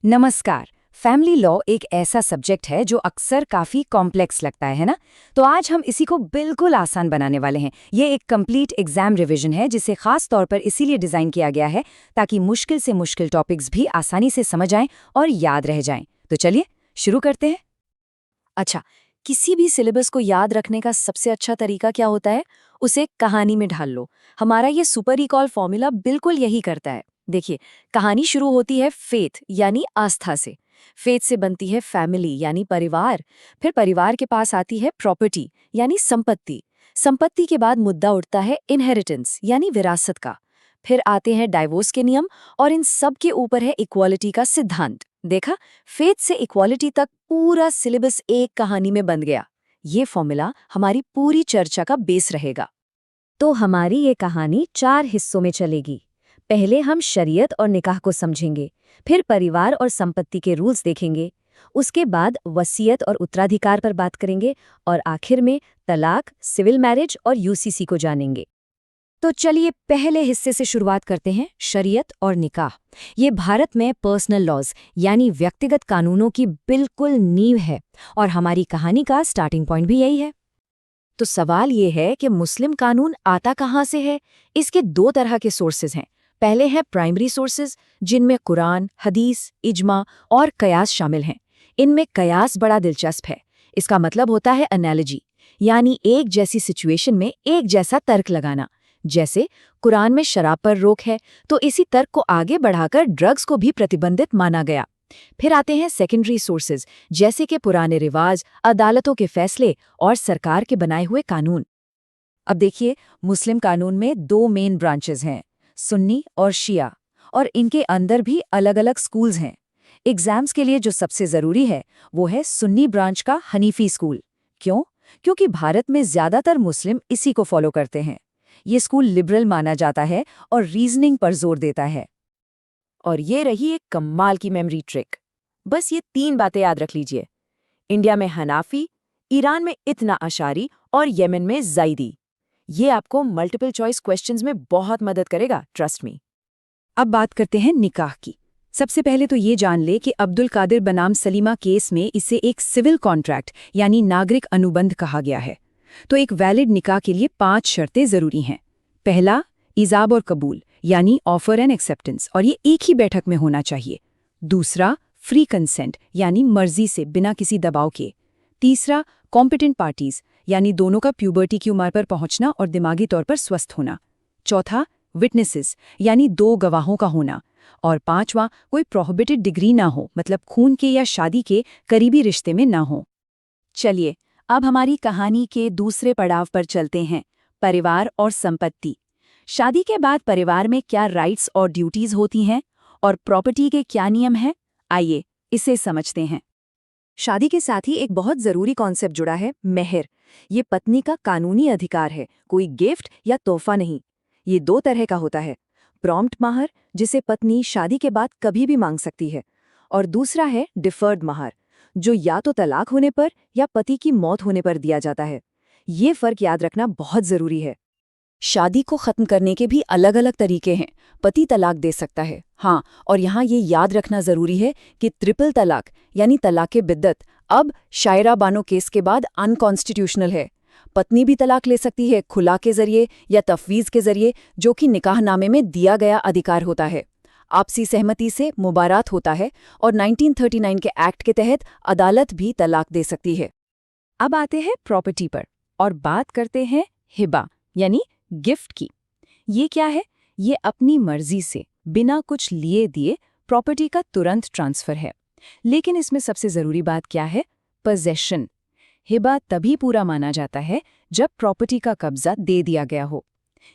नमस्कार। Family law एक ऐसा सब्जेक्ट है जो अक्सर काफी कॉम्प्लेक्स लगता है ना? तो आज हम इसी को बिल्कुल आसान बनाने वाले हैं। ये एक कंप्लीट एग्जाम रिवीजन है जिसे खास तौर पर इसीलिए डिजाइन किया गया है ताकि मुश्किल से मुश्किल टॉपिक्स भी आसानी से समझ आएं और याद रह जाएं। तो चलिए शुरू करते हैं। अच्छा, किसी भी सिलेबस को याद रखने का सबसे अच्छा तरीका क्या होता है? उसे कहानी में ढाल लो। हमारा ये सुपर रिकॉल फॉर्मूला बिल्कुल यही करता है। देखिए, कहानी शुरू होती है फेथ यानी आस्था से। फेथ से बनती है फैमिली यानी परिवार। फिर परिवार के पास आती है प्रॉपर्टी यानी संपत्ति। संपत्ति के बाद मुद्दा उठता है इनहेरिटेंस यानी विरासत का। फिर आते हैं डाइवोर्स के नियम और इन सब के ऊपर है इक्वालिटी का सिद्धांत। देखा, फेथ से इक्वालिटी तक पूरा सिलेबस एक कहानी में बन गया। ये फॉर्मूला हमारी पूरी चर्चा का बेस रहेगा। तो हमारी ये कहानी 4 हिस्सों में चलेगी। पहले हम शरीयत और निकाह को समझेंगे, फिर परिवार और संपत्ति के रूल्स देखेंगे, उसके बाद वसीयत और उत्तराधिकार पर बात करेंगे और आखिर में तलाक, सिविल मैरिज और यूसीसी को जानेंगे। तो चलिए पहले हिस्से से शुरुआत करते हैं, शरीयत और निकाह। ये भारत में पर्सनल लॉज यानी व्यक्तिगत कानूनों की बिल्कुल नींव है और हमारी कहानी का स्टार्टिंग पॉइंट भी यही है। तो सवाल ये है कि मुस्लिम कानून आता कहाँ से है? इसके 2 तरह के सोर्सेज हैं। पहले हैं प्राइमरी सोर्सेज, जिनमें कुरान, हदीस, इजमा और कयास शामिल हैं। इनमें कयास बड़ा दिलचस्प है। इसका मतलब होता है एनालॉजी, यानी एक जैसी सिचुएशन में एक जैसा तर्क लगाना। जैसे कुरान में शराब पर रोक है, तो इसी तर्क को आगे बढ़ाकर ड्रग्स को भी प्रतिबंधित माना गया। फिर आते हैं सेकेंडरी सोर्सेज, जैसे कि पुराने रिवाज, अदालतों के फैसले और सरकार के बनाए हुए कानून। अब देखिए, मुस्लिम कानून में 2 मेन ब्रांचेस हैं, सुन्नी और शिया, और इनके अंदर भी अलग-अलग स्कूल्स हैं। एग्जाम्स के लिए जो सबसे जरूरी है वो है सुन्नी ब्रांच का हनीफी स्कूल। क्यों? क्योंकि भारत में ज्यादातर मुस्लिम इसी को फॉलो करते हैं। ये स्कूल लिबरल माना जाता है और रीजनिंग पर जोर देता है। और ये रही एक कमाल की मेमोरी ट्रिक। बस ये 3 बातें याद रख लीजिए। इंडिया में हनाफी, ईरान में इतना अशारी और येमेन में ज़ैदी। ये आपको मल्टीपल चॉइस क्वेश्चंस में बहुत मदद करेगा, ट्रस्ट मी। अब बात करते हैं निकाह की। सबसे पहले तो ये जान ले कि अब्दुल कादिर बनाम सलीमा केस में इसे एक सिविल कॉन्ट्रैक्ट यानी नागरिक अनुबंध कहा गया है। तो एक वैलिड निकाह के लिए 5 शर्तें जरूरी हैं। पहला, इजाब और कबूल यानी ऑफर एंड एक्सेप्टेंस, और ये एक ही बैठक में होना चाहिए। दूसरा, फ्री कंसेंट यानी मर्जी से बिना किसी दबाव के। तीसरा, कॉम्पिटेंट पार्टीज यानी दोनों का प्यूबर्टी की उम्र पर पहुंचना और दिमागी तौर पर स्वस्थ होना। चौथा, विटनेसेस यानी 2 गवाहों का होना। और 5वां, कोई प्रोहिबिटेड डिग्री ना हो, मतलब खून के या शादी के करीबी रिश्ते में ना हो। चलिए, अब हमारी कहानी के दूसरे पड़ाव पर चलते हैं, परिवार और संपत्ति। शादी के बाद परिवार में क्या राइट्स और ड्यूटीज होती हैं और प्रॉपर्टी के क्या नियम हैं? आइए इसे समझते हैं। शादी के साथ ही एक बहुत जरूरी कॉन्सेप्ट जुड़ा है, मेहर। ये पत्नी का कानूनी अधिकार है, कोई गिफ्ट या तोहफा नहीं। ये 2 तरह का होता है, प्रॉम्प्ट महर, जिसे पत्नी शादी के बाद कभी भी मांग सकती है, और दूसरा है डिफर्ड महर, जो या तो तलाक होने पर या पति की मौत होने पर दिया जाता है। ये फर्क याद रखना बहुत जरूरी है। शादी को खत्म करने के भी अलग अलग तरीके हैं। पति तलाक दे सकता है, हाँ, और यहाँ ये याद रखना जरूरी है कि ट्रिपल तलाक यानी तलाक़े बिद्दत अब शायरा बानो केस के बाद अनकॉन्स्टिट्यूशनल है। पत्नी भी तलाक ले सकती है खुला के जरिए या तफवीज़ के जरिए, जो कि निकाहनामे में दिया गया अधिकार होता है। आपसी सहमति से मुबारात होता है और 1939 के एक्ट के तहत अदालत भी तलाक दे सकती है। अब आते हैं प्रॉपर्टी पर और बात करते हैं हिबा यानी गिफ्ट की। ये क्या है? ये अपनी मर्जी से बिना कुछ लिए दिए प्रॉपर्टी का तुरंत ट्रांसफर है। लेकिन इसमें सबसे जरूरी बात क्या है? पोजेशन। हिबा तभी पूरा माना जाता है जब प्रॉपर्टी का कब्जा दे दिया गया हो।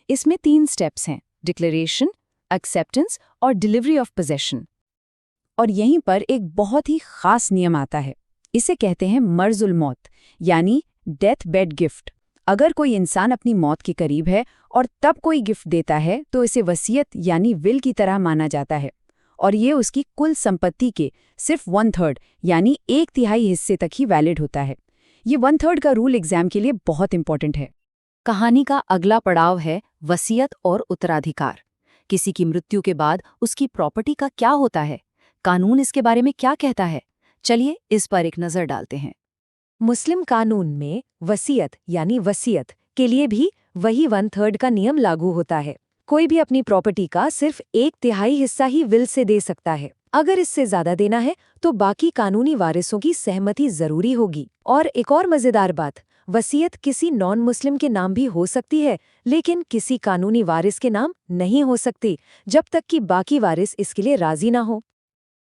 इसमें 3 स्टेप्स हैं, डिक्लेरेशन, एक्सेप्टेंस और डिलीवरी ऑफ पोजेशन। और यहीं पर एक बहुत ही खास नियम आता है। इसे कहते हैं मर्जुल मौत यानी डेथ बेड गिफ्ट। अगर कोई इंसान अपनी मौत के करीब है और तब कोई गिफ्ट देता है तो इसे वसीयत यानी विल की तरह माना जाता है, और ये उसकी कुल संपत्ति के सिर्फ 1/3 यानी 1/3 हिस्से तक ही वैलिड होता है। ये 1/3 का रूल एग्जाम के लिए बहुत इंपॉर्टेंट है। कहानी का अगला पड़ाव है वसीयत और उत्तराधिकार। किसी की मृत्यु के बाद उसकी प्रॉपर्टी का क्या होता है? कानून इसके बारे में क्या कहता है? चलिए इस पर एक नज़र डालते हैं। मुस्लिम कानून में वसीयत यानी वसीयत के लिए भी वही 1/3 का नियम लागू होता है। कोई भी अपनी प्रॉपर्टी का सिर्फ 1/3 हिस्सा ही विल से दे सकता है। अगर इससे ज्यादा देना है तो बाकी कानूनी वारिसों की सहमति जरूरी होगी। और एक और मजेदार बात, वसीयत किसी नॉन मुस्लिम के नाम भी हो सकती है, लेकिन किसी कानूनी वारिस के नाम नहीं हो सकती जब तक कि बाकी वारिस इसके लिए राजी ना हो।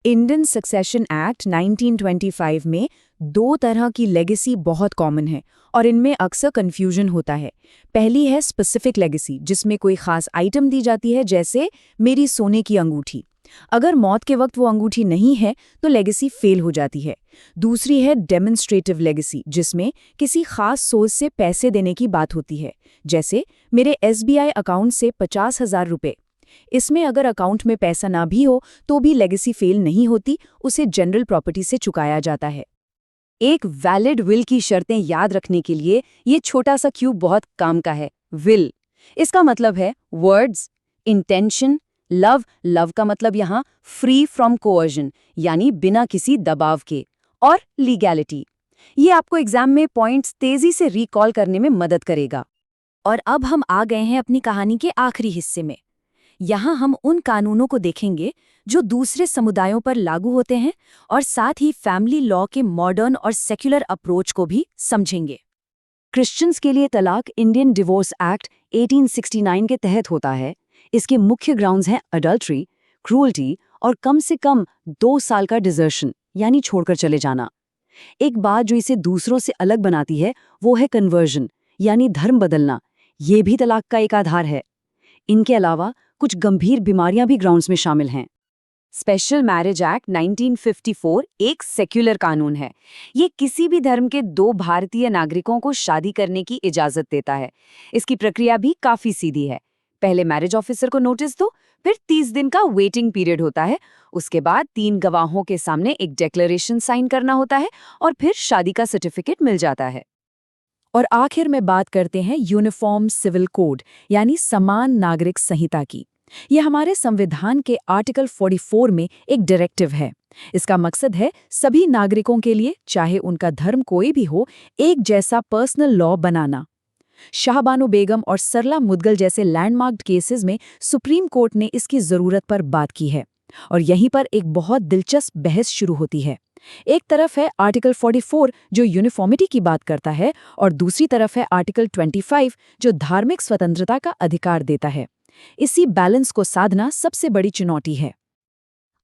इंडियन सक्सेशन एक्ट 1925 में 2 तरह की लेगेसी बहुत कॉमन है और इनमें अक्सर कन्फ्यूजन होता है। पहली है स्पेसिफिक लेगेसी, जिसमें कोई खास आइटम दी जाती है, जैसे मेरी सोने की अंगूठी। अगर मौत के वक्त वो अंगूठी नहीं है तो लेगेसी फेल हो जाती है। दूसरी है डेमोन्स्ट्रेटिव लेगेसी, जिसमें किसी खास सोर्स से पैसे देने की बात होती है, जैसे मेरे SBI अकाउंट से 50,000 रुपये। इसमें अगर अकाउंट में पैसा ना भी हो तो भी लेगेसी फेल नहीं होती, उसे जनरल प्रॉपर्टी से चुकाया जाता है। एक वैलिड विल की शर्तें याद रखने के लिए ये छोटा सा क्यूब बहुत काम का है। विल, इसका मतलब है वर्ड्स, इंटेंशन, लव का मतलब यहाँ फ्री फ्रॉम कोअर्जन यानी बिना किसी दबाव के, और लीगैलिटी। ये आपको एग्जाम में पॉइंट्स तेजी से रिकॉल करने में मदद करेगा। और अब हम आ गए हैं अपनी कहानी के आखिरी हिस्से में। यहाँ हम उन कानूनों को देखेंगे जो दूसरे समुदायों पर लागू होते हैं और साथ ही फैमिली लॉ के मॉडर्न और सेक्युलर अप्रोच को भी समझेंगे। क्रिश्चियंस के लिए तलाक इंडियन डिवोर्स एक्ट 1869 के तहत होता है। इसके मुख्य ग्राउंड्स हैं अडल्ट्री, क्रूअल्टी और कम से कम 2 साल का डिजर्शन यानी छोड़कर चले जाना। एक बात जो इसे दूसरों से अलग बनाती है वो है कन्वर्जन यानी धर्म बदलना। ये भी तलाक का एक आधार है। इनके अलावा कुछ गंभीर बीमारियां भी ग्राउंड्स में शामिल हैं। स्पेशल मैरिज एक्ट 1954 एक सेक्युलर कानून है। ये किसी भी धर्म के 2 भारतीय नागरिकों को शादी करने की इजाजत देता है। इसकी प्रक्रिया भी काफी सीधी है। पहले मैरिज ऑफिसर को नोटिस दो, फिर 30 दिन का वेटिंग पीरियड होता है। उसके बाद 3 गवाहों के सामने एक डिक्लेरेशन साइन करना होता है और फिर शादी का सर्टिफिकेट मिल जाता है। और आखिर में बात करते हैं यूनिफॉर्म सिविल कोड यानी समान नागरिक संहिता की। यह हमारे संविधान के आर्टिकल 44 में एक डायरेक्टिव है। इसका मकसद है सभी नागरिकों के लिए, चाहे उनका धर्म कोई भी हो, एक जैसा पर्सनल लॉ बनाना। शाहबानो बेगम और सरला मुदगल जैसे लैंडमार्क्ड केसेस में सुप्रीम कोर्ट ने इसकी जरूरत पर बात की है। और यहीं पर एक बहुत दिलचस्प बहस शुरू होती है। एक तरफ है आर्टिकल 44 जो यूनिफॉर्मिटी की बात करता है और दूसरी तरफ है आर्टिकल 25 जो धार्मिक स्वतंत्रता का अधिकार देता है। इसी बैलेंस को साधना सबसे बड़ी चुनौती है।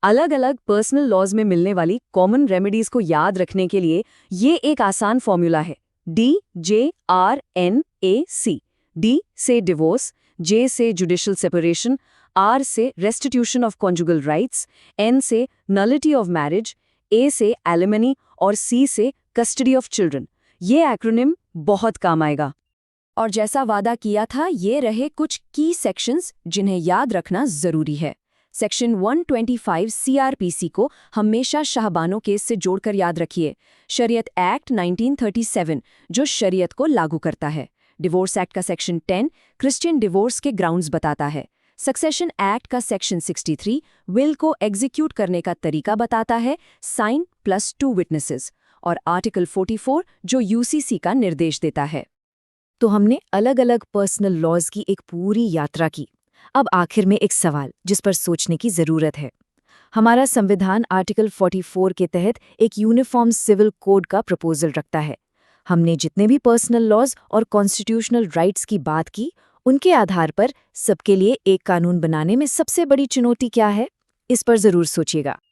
अलग अलग पर्सनल लॉज में मिलने वाली कॉमन रेमेडीज को याद रखने के लिए ये एक आसान फॉर्मूला है। DJRNAC। D से डिवोर्स, J से जुडिशियल सेपरेशन, R से restitution of conjugal rights, N से नलिटी ऑफ मैरिज, A से एलिमनी और C से कस्टडी ऑफ चिल्ड्रन। ये एक्रोनिम बहुत काम आएगा। और जैसा वादा किया था, ये रहे कुछ की सेक्शंस जिन्हें याद रखना जरूरी है। सेक्शन 125 CRPC को हमेशा शाहबानो केस से जोड़कर याद रखिए। शरीयत एक्ट 1937 जो शरीयत को लागू करता है। डिवोर्स एक्ट का सेक्शन 10 क्रिश्चियन डिवोर्स के ग्राउंड्स बताता है। सक्सेशन एक्ट का सेक्शन 63 विल को एग्जीक्यूट करने का तरीका बताता है, साइन +2 विटनेसेस। और आर्टिकल 44 जो UCC का निर्देश देता है। तो हमने अलग अलग पर्सनल लॉज की एक पूरी यात्रा की। अब आखिर में एक सवाल जिस पर सोचने की जरूरत है। हमारा संविधान आर्टिकल 44 के तहत एक यूनिफॉर्म सिविल कोड का प्रपोजल रखता है। हमने जितने भी पर्सनल लॉज और कॉन्स्टिट्यूशनल राइट्स की बात की, उनके आधार पर सबके लिए एक कानून बनाने में सबसे बड़ी चुनौती क्या है, इस पर जरूर सोचिएगा।